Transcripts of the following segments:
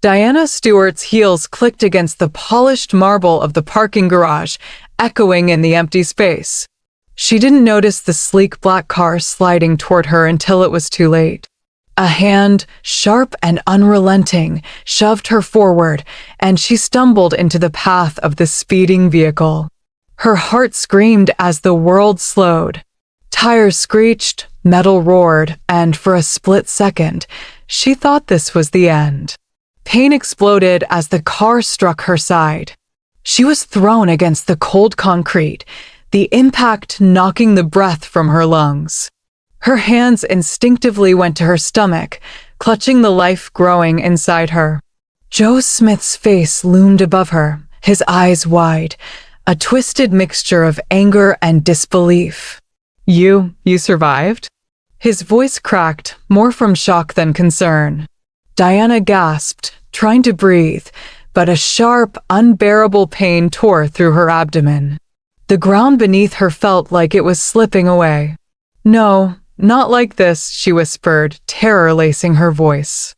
Diana Stewart's heels clicked against the polished marble of the parking garage, echoing in the empty space. She didn't notice the sleek black car sliding toward her until it was too late. A hand, sharp and unrelenting, shoved her forward, and she stumbled into the path of the speeding vehicle. Her heart screamed as the world slowed. Tires screeched, metal roared, and for a split second, she thought this was the end. Pain exploded as the car struck her side. She was thrown against the cold concrete, the impact knocking the breath from her lungs. Her hands instinctively went to her stomach, clutching the life growing inside her. Joe Smith's face loomed above her, his eyes wide, a twisted mixture of anger and disbelief. You survived?" His voice cracked, more from shock than concern. Diana gasped, trying to breathe, but a sharp, unbearable pain tore through her abdomen. The ground beneath her felt like it was slipping away. "No, not like this," she whispered, terror lacing her voice.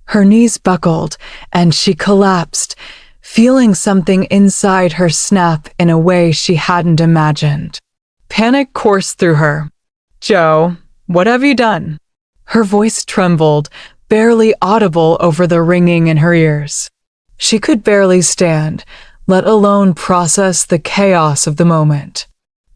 Her knees buckled, and she collapsed, feeling something inside her snap in a way she hadn't imagined. Panic coursed through her. "Joe, what have you done?" Her voice trembled, barely audible over the ringing in her ears. She could barely stand, let alone process the chaos of the moment.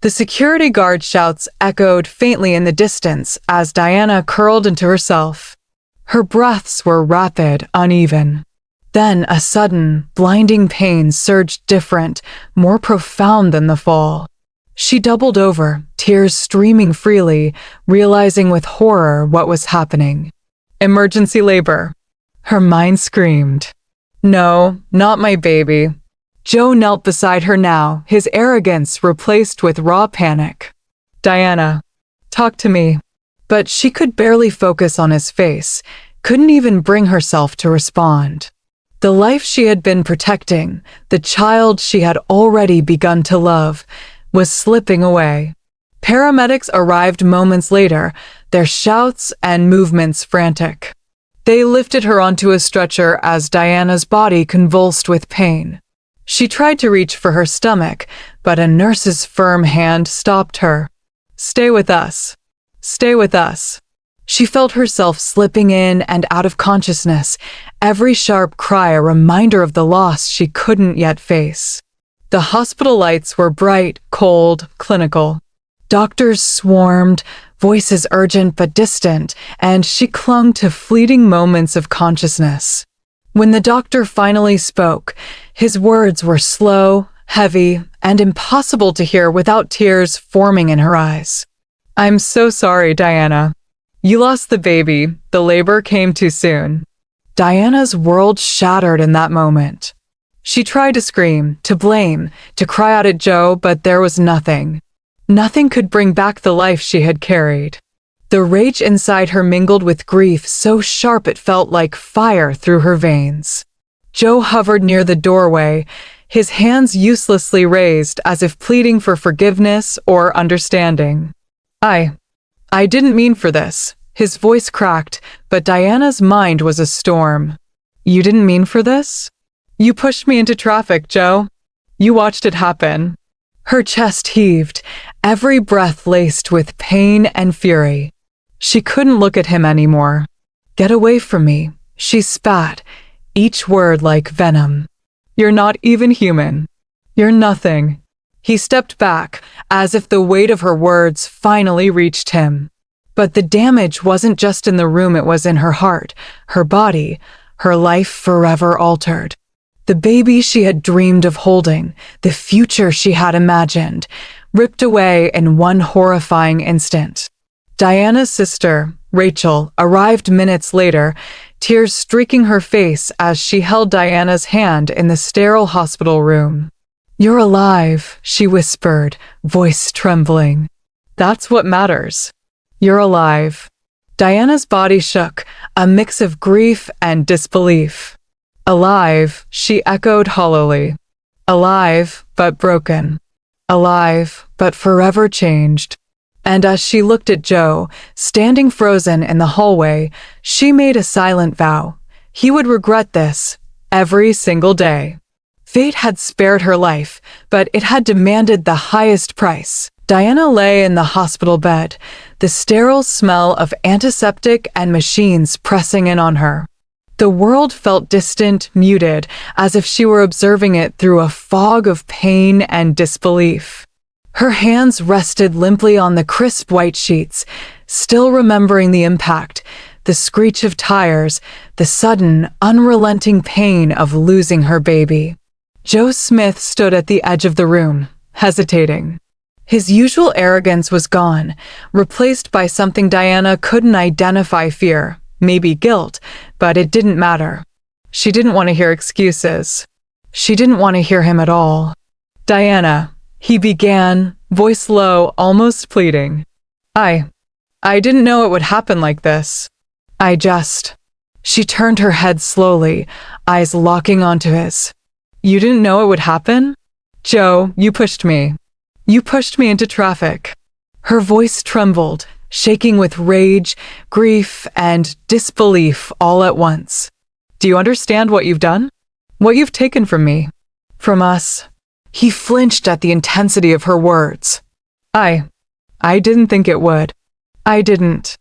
The security guard shouts echoed faintly in the distance as Diana curled into herself. Her breaths were rapid, uneven. Then a sudden, blinding pain surged different, more profound than the fall. She doubled over, tears streaming freely, realizing with horror what was happening. Emergency labor. Her mind screamed. "No, not my baby." Joe knelt beside her now, his arrogance replaced with raw panic. "Diana, talk to me." But she could barely focus on his face, couldn't even bring herself to respond. The life she had been protecting, the child she had already begun to love, was slipping away. Paramedics arrived moments later, their shouts and movements frantic. They lifted her onto a stretcher as Diana's body convulsed with pain. She tried to reach for her stomach, but a nurse's firm hand stopped her. "Stay with us. Stay with us." She felt herself slipping in and out of consciousness, every sharp cry a reminder of the loss she couldn't yet face. The hospital lights were bright, cold, clinical. Doctors swarmed, voices urgent but distant, and she clung to fleeting moments of consciousness. When the doctor finally spoke, his words were slow, heavy, and impossible to hear without tears forming in her eyes. "I'm so sorry, Diana. You lost the baby. The labor came too soon." Diana's world shattered in that moment. She tried to scream, to blame, to cry out at Joe, but there was nothing. Nothing could bring back the life she had carried. The rage inside her mingled with grief so sharp it felt like fire through her veins. Joe hovered near the doorway, his hands uselessly raised as if pleading for forgiveness or understanding. I didn't mean for this." His voice cracked, but Diana's mind was a storm. "You didn't mean for this? You pushed me into traffic, Joe. You watched it happen." Her chest heaved, every breath laced with pain and fury. She couldn't look at him anymore. "Get away from me," she spat, each word like venom. "You're not even human. You're nothing." He stepped back, as if the weight of her words finally reached him. But the damage wasn't just in the room, it was in her heart, her body, her life forever altered. The baby she had dreamed of holding, the future she had imagined, ripped away in one horrifying instant. Diana's sister, Rachel, arrived minutes later, tears streaking her face as she held Diana's hand in the sterile hospital room. "You're alive," she whispered, voice trembling. "That's what matters. You're alive." Diana's body shook, a mix of grief and disbelief. "Alive," she echoed hollowly. "Alive, but broken. Alive, but forever changed." And as she looked at Joe, standing frozen in the hallway, she made a silent vow. He would regret this, every single day. Fate had spared her life, but it had demanded the highest price. Diana lay in the hospital bed, the sterile smell of antiseptic and machines pressing in on her. The world felt distant, muted, as if she were observing it through a fog of pain and disbelief. Her hands rested limply on the crisp white sheets, still remembering the impact, the screech of tires, the sudden, unrelenting pain of losing her baby. Joe Smith stood at the edge of the room, hesitating. His usual arrogance was gone, replaced by something Diana couldn't identify: fear, maybe guilt, but it didn't matter. She didn't want to hear excuses. She didn't want to hear him at all. "Diana," he began, voice low, almost pleading. I didn't know it would happen like this. She turned her head slowly, eyes locking onto his. "You didn't know it would happen? Joe, you pushed me. You pushed me into traffic." Her voice trembled, shaking with rage, grief, and disbelief all at once. "Do you understand what you've done? What you've taken from me? From us?" He flinched at the intensity of her words. I didn't think it would. I didn't.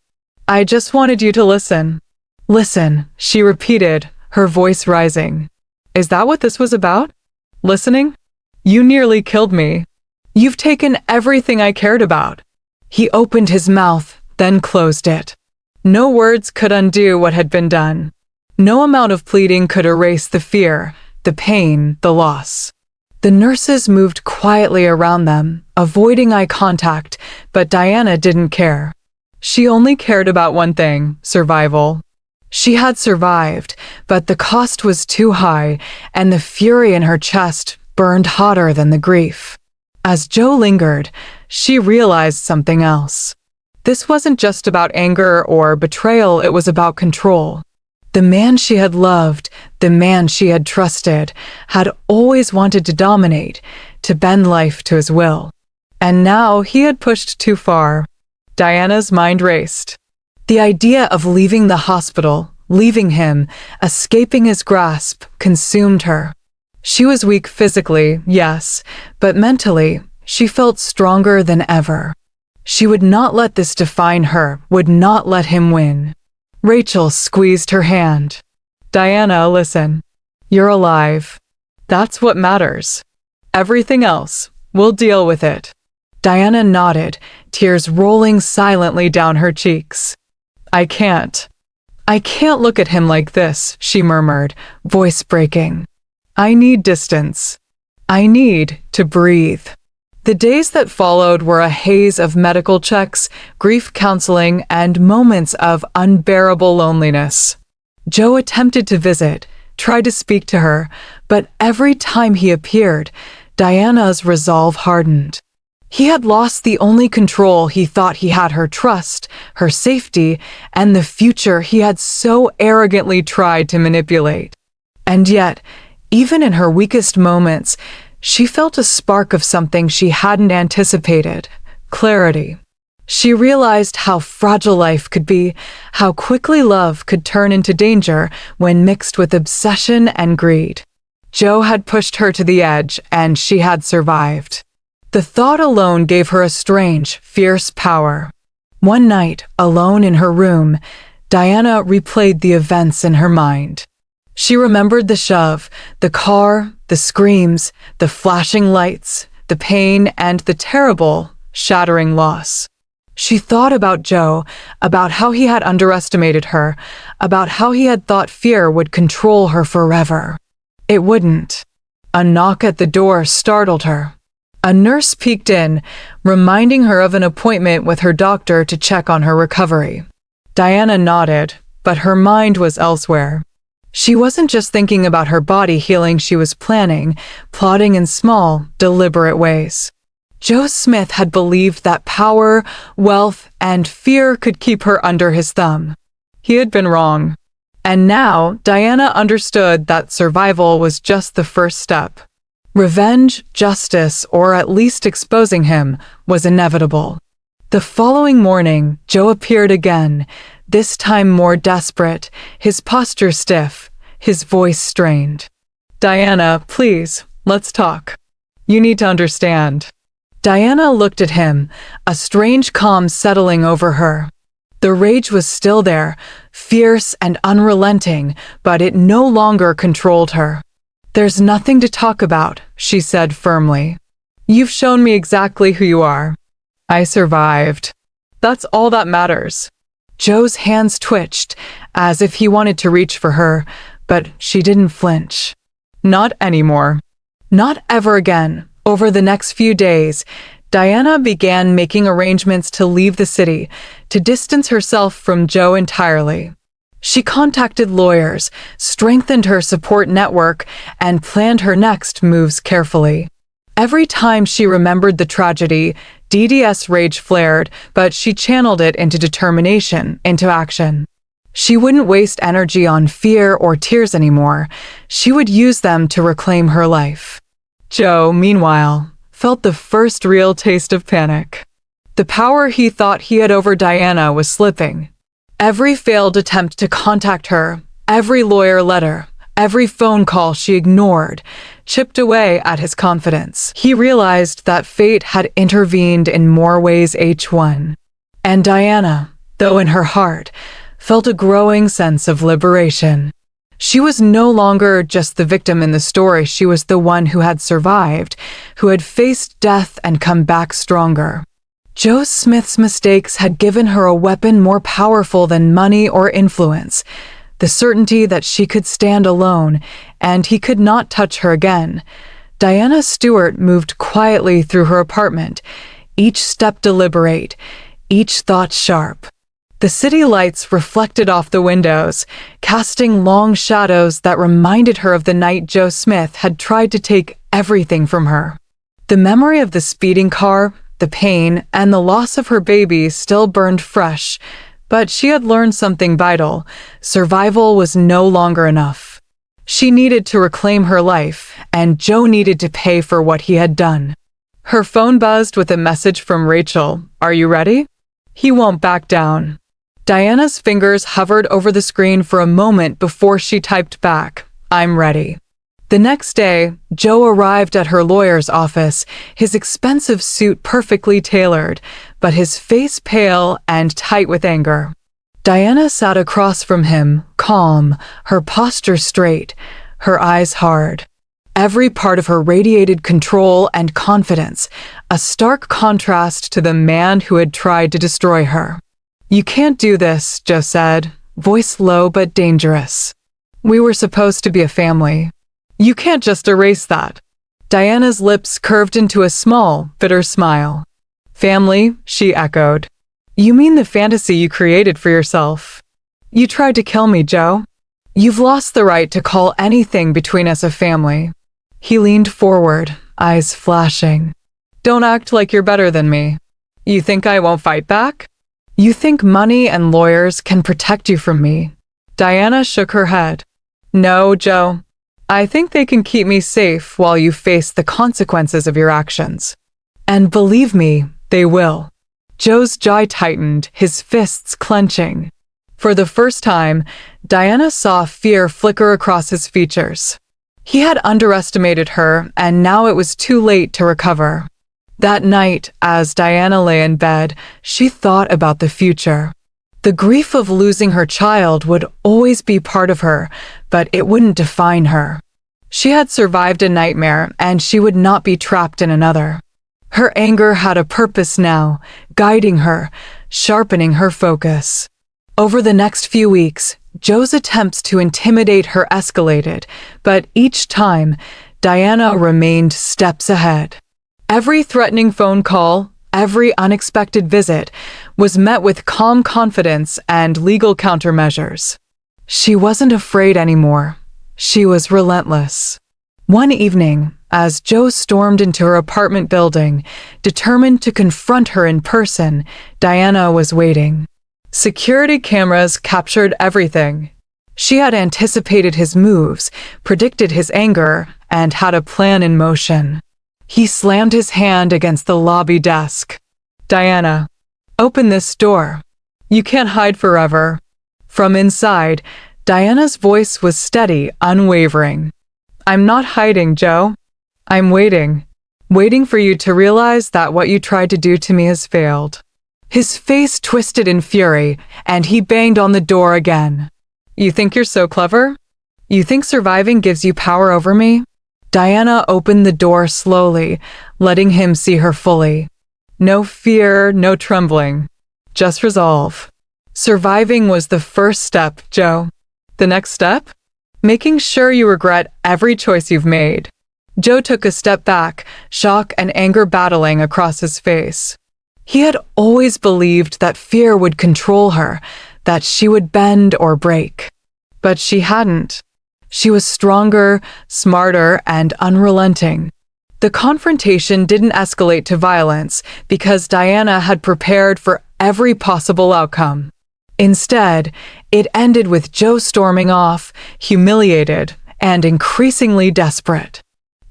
I just wanted you to listen." "Listen," she repeated, her voice rising. "Is that what this was about? Listening? You nearly killed me. You've taken everything I cared about." He opened his mouth, then closed it. No words could undo what had been done. No amount of pleading could erase the fear, the pain, the loss. The nurses moved quietly around them, avoiding eye contact, but Diana didn't care. She only cared about one thing: survival. She had survived, but the cost was too high, and the fury in her chest burned hotter than the grief. As Joe lingered, she realized something else. This wasn't just about anger or betrayal, it was about control. The man she had loved, the man she had trusted, had always wanted to dominate, to bend life to his will. And now he had pushed too far. Diana's mind raced. The idea of leaving the hospital, leaving him, escaping his grasp, consumed her. She was weak physically, yes, but mentally, she felt stronger than ever. She would not let this define her, would not let him win. Rachel squeezed her hand. "Diana, listen. You're alive. That's what matters. Everything else, we'll deal with it." Diana nodded, tears rolling silently down her cheeks. I can't look at him like this," she murmured, voice breaking. "I need distance. I need to breathe." The days that followed were a haze of medical checks, grief counseling, and moments of unbearable loneliness. Joe attempted to visit, tried to speak to her, but every time he appeared, Diana's resolve hardened. He had lost the only control he thought he had: her trust, her safety, and the future he had so arrogantly tried to manipulate. And yet, even in her weakest moments, she felt a spark of something she hadn't anticipated: clarity. She realized how fragile life could be, how quickly love could turn into danger when mixed with obsession and greed. Joe had pushed her to the edge, and she had survived. The thought alone gave her a strange, fierce power. One night, alone in her room, Diana replayed the events in her mind. She remembered the shove, the car, the screams, the flashing lights, the pain, and the terrible, shattering loss. She thought about Joe, about how he had underestimated her, about how he had thought fear would control her forever. It wouldn't. A knock at the door startled her. A nurse peeked in, reminding her of an appointment with her doctor to check on her recovery. Diana nodded, but her mind was elsewhere. She wasn't just thinking about her body healing, she was planning, plotting in small, deliberate ways. Joe Smith had believed that power, wealth, and fear could keep her under his thumb. He had been wrong. And now, Diana understood that survival was just the first step. Revenge, justice, or at least exposing him, was inevitable. The following morning, Joe appeared again, this time more desperate, his posture stiff, his voice strained. Diana, please, let's talk. You need to understand. Diana looked at him, a strange calm settling over her. The rage was still there, fierce and unrelenting, but it no longer controlled her. There's nothing to talk about, she said firmly. You've shown me exactly who you are. I survived. That's all that matters. Joe's hands twitched, as if he wanted to reach for her, but she didn't flinch. Not anymore. Not ever again. Over the next few days, Diana began making arrangements to leave the city, to distance herself from Joe entirely. She contacted lawyers, strengthened her support network, and planned her next moves carefully. Every time she remembered the tragedy, DDS rage flared, but she channeled it into determination, into action. She wouldn't waste energy on fear or tears anymore. She would use them to reclaim her life. Joe, meanwhile, felt the first real taste of panic. The power he thought he had over Diana was slipping. Every failed attempt to contact her, every lawyer letter, every phone call she ignored, chipped away at his confidence. He realized that fate had intervened in more ways H1. And Diana, though in her heart, felt a growing sense of liberation. She was no longer just the victim in the story, she was the one who had survived, who had faced death and come back stronger. Joe Smith's mistakes had given her a weapon more powerful than money or influence, the certainty that she could stand alone, and he could not touch her again. Diana Stewart moved quietly through her apartment, each step deliberate, each thought sharp. The city lights reflected off the windows, casting long shadows that reminded her of the night Joe Smith had tried to take everything from her. The memory of the speeding car, the pain, and the loss of her baby still burned fresh, but she had learned something vital. Survival was no longer enough. She needed to reclaim her life, and Joe needed to pay for what he had done. Her phone buzzed with a message from Rachel. Are you ready? He won't back down. Diana's fingers hovered over the screen for a moment before she typed back, I'm ready. The next day, Joe arrived at her lawyer's office, his expensive suit perfectly tailored, but his face pale and tight with anger. Diana sat across from him, calm, her posture straight, her eyes hard. Every part of her radiated control and confidence, a stark contrast to the man who had tried to destroy her. You can't do this, Joe said, voice low but dangerous. We were supposed to be a family. You can't just erase that. Diana's lips curved into a small, bitter smile. Family, she echoed. You mean the fantasy you created for yourself? You tried to kill me, Joe. You've lost the right to call anything between us a family. He leaned forward, eyes flashing. Don't act like you're better than me. You think I won't fight back? You think money and lawyers can protect you from me? Diana shook her head. No, Joe. I think they can keep me safe while you face the consequences of your actions. And believe me, they will. Joe's jaw tightened, his fists clenching. For the first time, Diana saw fear flicker across his features. He had underestimated her, and now it was too late to recover. That night, as Diana lay in bed, she thought about the future. The grief of losing her child would always be part of her, but it wouldn't define her. She had survived a nightmare, and she would not be trapped in another. Her anger had a purpose now, guiding her, sharpening her focus. Over the next few weeks, Joe's attempts to intimidate her escalated, but each time, Diana remained steps ahead. Every threatening phone call, every unexpected visit, was met with calm confidence and legal countermeasures. She wasn't afraid anymore. She was relentless. One evening, as Joe stormed into her apartment building, determined to confront her in person, Diana was waiting. Security cameras captured everything. She had anticipated his moves, predicted his anger, and had a plan in motion. He slammed his hand against the lobby desk. Diana, open this door. You can't hide forever. From inside, Diana's voice was steady, unwavering. I'm not hiding, Joe. I'm waiting. Waiting for you to realize that what you tried to do to me has failed. His face twisted in fury, and he banged on the door again. You think you're so clever? You think surviving gives you power over me? Diana opened the door slowly, letting him see her fully. No fear, no trembling. Just resolve. Surviving was the first step, Joe. The next step? Making sure you regret every choice you've made. Joe took a step back, shock and anger battling across his face. He had always believed that fear would control her, that she would bend or break. But she hadn't. She was stronger, smarter, and unrelenting. The confrontation didn't escalate to violence because Diana had prepared for every possible outcome. Instead, it ended with Joe storming off, humiliated, and increasingly desperate.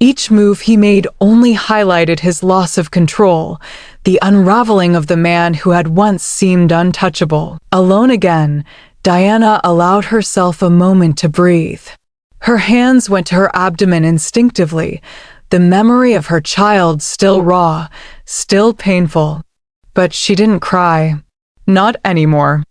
Each move he made only highlighted his loss of control, the unraveling of the man who had once seemed untouchable. Alone again, Diana allowed herself a moment to breathe. Her hands went to her abdomen instinctively, the memory of her child still raw, still painful. But she didn't cry. Not anymore.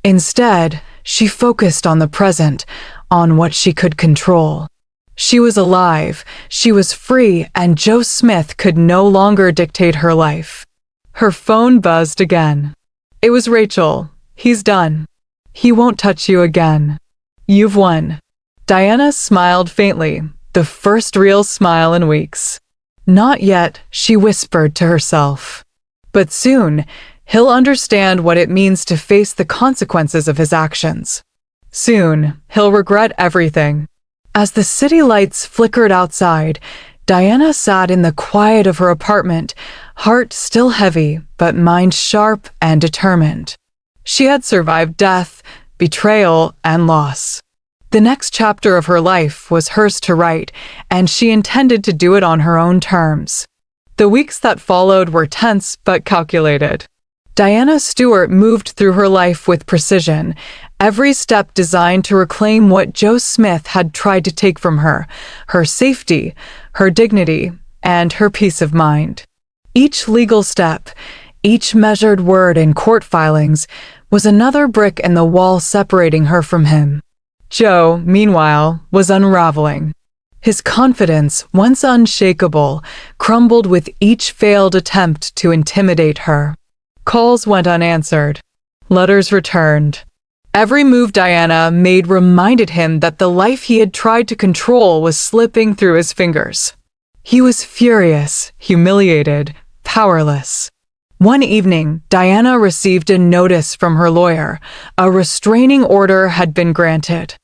Instead, she focused on the present, on what she could control. She was alive, she was free, and Joe Smith could no longer dictate her life. Her phone buzzed again. It was Rachel. He's done. He won't touch you again. You've won. Diana smiled faintly, the first real smile in weeks. Not yet, she whispered to herself. But soon, he'll understand what it means to face the consequences of his actions. Soon, he'll regret everything. As the city lights flickered outside, Diana sat in the quiet of her apartment, heart still heavy, but mind sharp and determined. She had survived death, betrayal, and loss. The next chapter of her life was hers to write, and she intended to do it on her own terms. The weeks that followed were tense but calculated. Diana Stewart moved through her life with precision, every step designed to reclaim what Joe Smith had tried to take from her, her safety, her dignity, and her peace of mind. Each legal step, each measured word in court filings, was another brick in the wall separating her from him. Joe, meanwhile, was unraveling. His confidence, once unshakable, crumbled with each failed attempt to intimidate her. Calls went unanswered. Letters returned. Every move Diana made reminded him that the life he had tried to control was slipping through his fingers. He was furious, humiliated, powerless. One evening, Diana received a notice from her lawyer. A restraining order had been granted.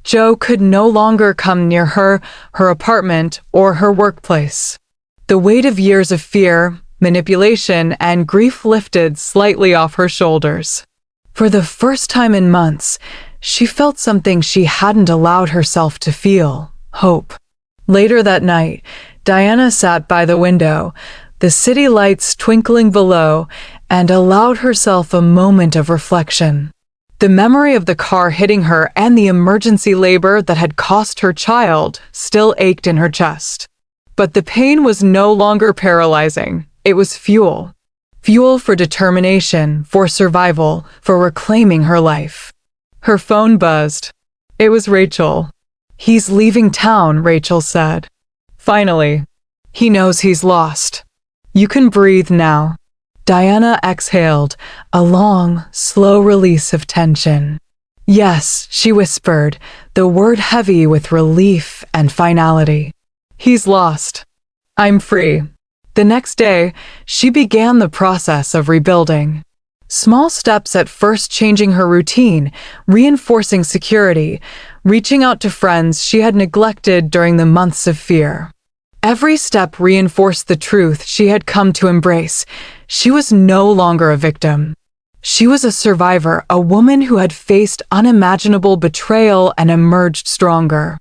Joe could no longer come near her, her apartment, or her workplace. The weight of years of fear, manipulation, and grief lifted slightly off her shoulders. For the first time in months, she felt something she hadn't allowed herself to feel: hope. Later that night, Diana sat by the window, the city lights twinkling below, and allowed herself a moment of reflection. The memory of the car hitting her and the emergency labor that had cost her child still ached in her chest. But the pain was no longer paralyzing. It was fuel. Fuel for determination, for survival, for reclaiming her life. Her phone buzzed. It was Rachel. He's leaving town, Rachel said. Finally. He knows he's lost. You can breathe now. Diana exhaled, a long, slow release of tension. Yes, she whispered, the word heavy with relief and finality. He's lost. I'm free. The next day, she began the process of rebuilding. Small steps at first, changing her routine, reinforcing security, reaching out to friends she had neglected during the months of fear. Every step reinforced the truth she had come to embrace. She was no longer a victim. She was a survivor, a woman who had faced unimaginable betrayal and emerged stronger.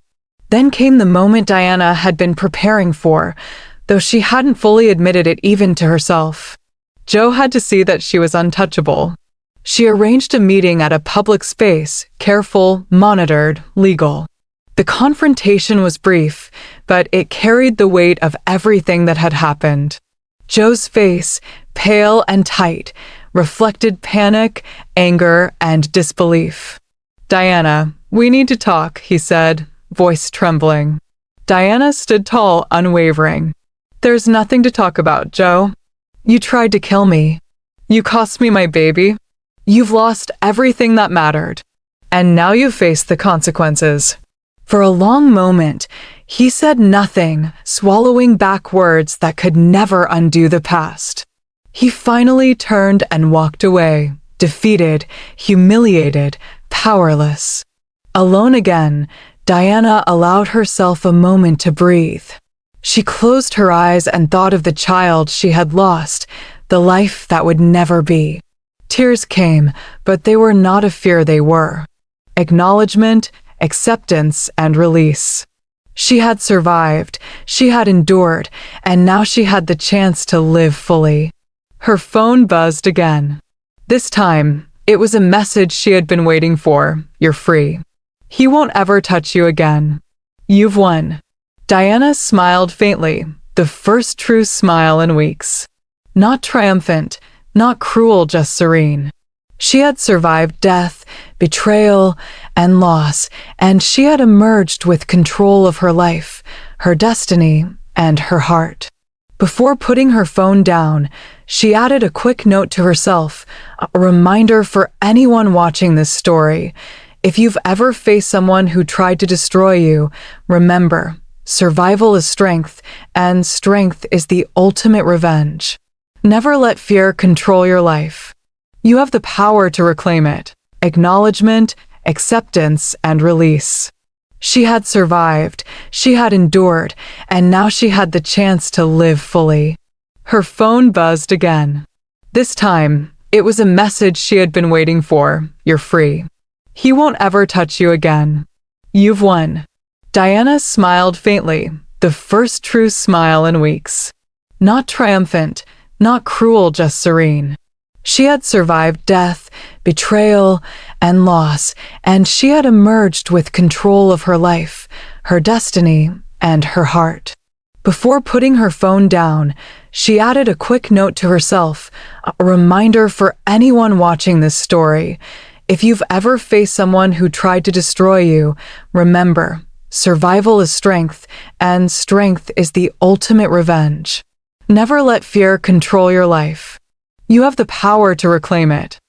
Then came the moment Diana had been preparing for, though she hadn't fully admitted it even to herself. Joe had to see that she was untouchable. She arranged a meeting at a public space, careful, monitored, legal. The confrontation was brief, but it carried the weight of everything that had happened. Joe's face, pale and tight, reflected panic, anger, and disbelief. "Diana, we need to talk," he said, voice trembling. Diana stood tall, unwavering. "There's nothing to talk about, Joe. You tried to kill me. You cost me my baby. You've lost everything that mattered. And now you face the consequences." For a long moment, he said nothing, swallowing back words that could never undo the past. He finally turned and walked away, defeated, humiliated, powerless. Alone again, Diana allowed herself a moment to breathe. She closed her eyes and thought of the child she had lost, the life that would never be. Tears came, but they were not a fear, they were acknowledgement, acceptance, and release. She had survived, she had endured, and now she had the chance to live fully. Her phone buzzed again. This time, it was a message she had been waiting for. "You're free. He won't ever touch you again. You've won." Diana smiled faintly, the first true smile in weeks. Not triumphant, not cruel, just serene. She had survived death, betrayal, and loss, and she had emerged with control of her life, her destiny, and her heart. Before putting her phone down, she added a quick note to herself, a reminder for anyone watching this story. If you've ever faced someone who tried to destroy you, remember, survival is strength, and strength is the ultimate revenge. Never let fear control your life. You have the power to reclaim it. Acknowledgement, acceptance, and release. She had survived, she had endured, and now she had the chance to live fully. Her phone buzzed again. This time, it was a message she had been waiting for. "You're free. He won't ever touch you again. You've won." Diana smiled faintly, the first true smile in weeks. Not triumphant, not cruel, just serene. She had survived death, betrayal, and loss, and she had emerged with control of her life, her destiny, and her heart. Before putting her phone down, she added a quick note to herself, a reminder for anyone watching this story. If you've ever faced someone who tried to destroy you, remember, survival is strength, and strength is the ultimate revenge. Never let fear control your life. You have the power to reclaim it.